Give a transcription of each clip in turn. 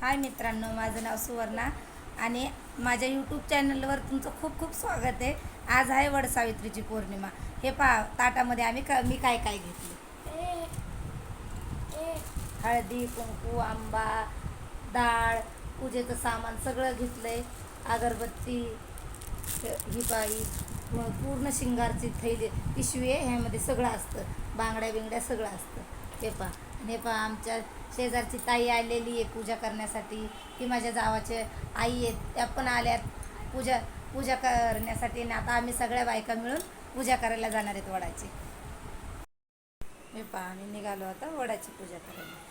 हाय मित्रांनो, माझं नाव सुवर्णा आणि माझ्या यूट्यूब चॅनलवर तुमचं खूप खूप स्वागत आहे. आज आहे वडसावित्रीची पौर्णिमा. हे पहा ताटामध्ये मी काय काय घेतले. हळदी, कुंकू, आंबा, डाळ, पूजेचं सामान सगळं घेतलंय. अगरबत्ती, ही बाई पूर्ण शिंगारची थैली पिशवी आहे. ह्यामध्ये सगळं असतं, बांगड्या बिंगड्या सगळं असतं. हे पहा. आणि हे पहा, आमच्या शेजारची ताई आलेली आहे पूजा करण्यासाठी. ती माझ्या जावाचे आई आहेत, त्या पण आल्यात पूजा पूजा करण्यासाठी. आणि आता आम्ही सगळ्या बायका मिळून पूजा करायला जाणार आहेत वडाची. हे पहा, आम्ही निघालो आता वडाची पूजा करायला.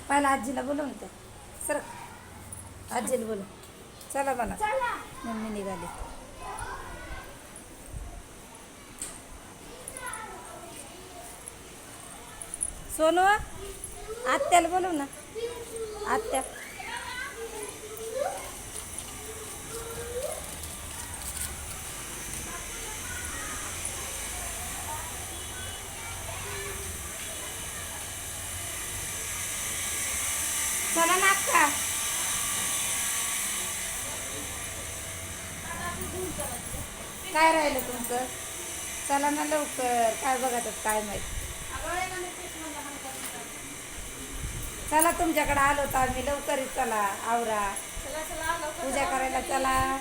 पहिला आजीला बोलवून त्या सर, आजीला बोलव. चला मला मम्मी निघाली. सोनू, आत्याला बोलव ना. आत्या चला ना अक्का. काय राहिलं तुमचं? चला ना लवकर. काय बघत काय माहित. चला, तुमच्याकडे आलो तर आम्ही. लवकरच चला, आवरा, पूजा करायला चला.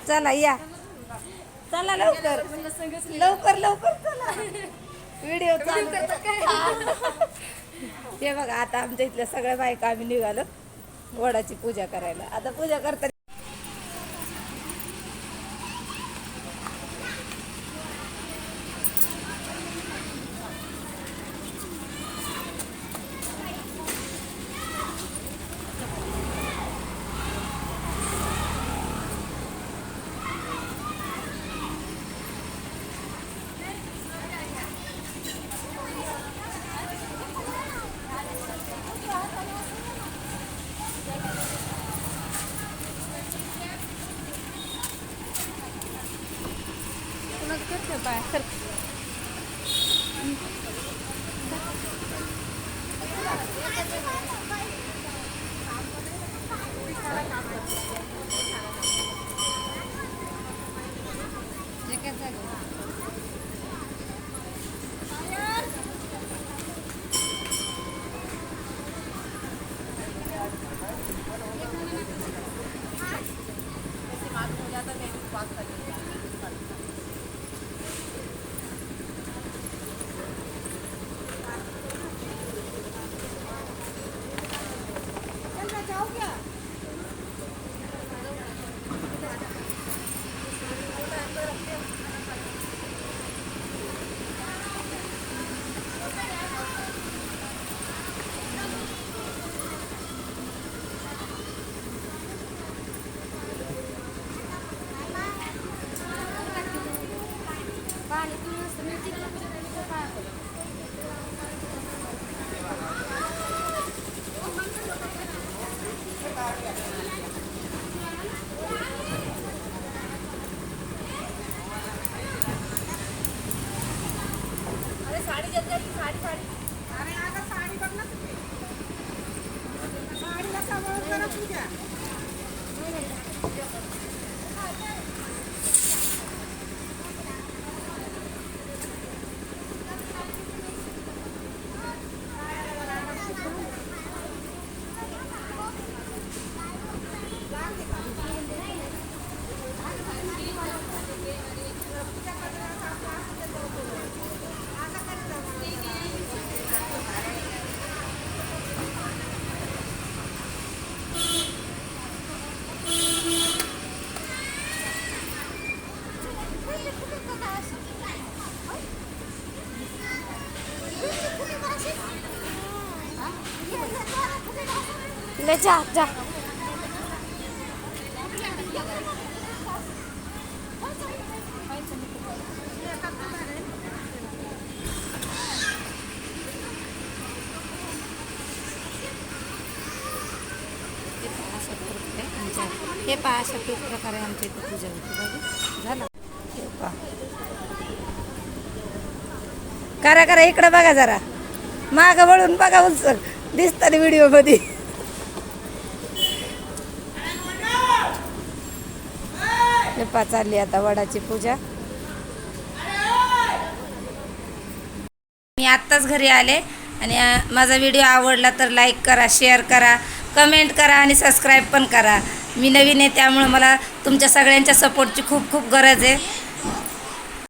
चला या, चला लवकर लवकर लवकर चला. व्हिडिओ चालू. हे बघा, आता आमच्या इथल्या सगळ्या बायका आम्ही निघालो वडाची पूजा करायला. आता पूजा करता बाय. ले जा जा. हे पहा अशा प्रकारे आमच्या इथे पूजा होती बघा. झालं हे पहा. करा करा इकडं बघा जरा माग वळून बघा उलसर दिसतात व्हिडिओ मध्ये. हे पहा चालली आता वडाची पूजा. मी आत्ताच घरी आले आणि माझा व्हिडिओ आवडला तर लाईक करा, शेअर करा, कमेंट करा आणि सबस्क्राईब पण करा. मी नवीन आहे त्यामुळे मला तुमच्या सगळ्यांच्या सपोर्टची खूप खूप गरज आहे.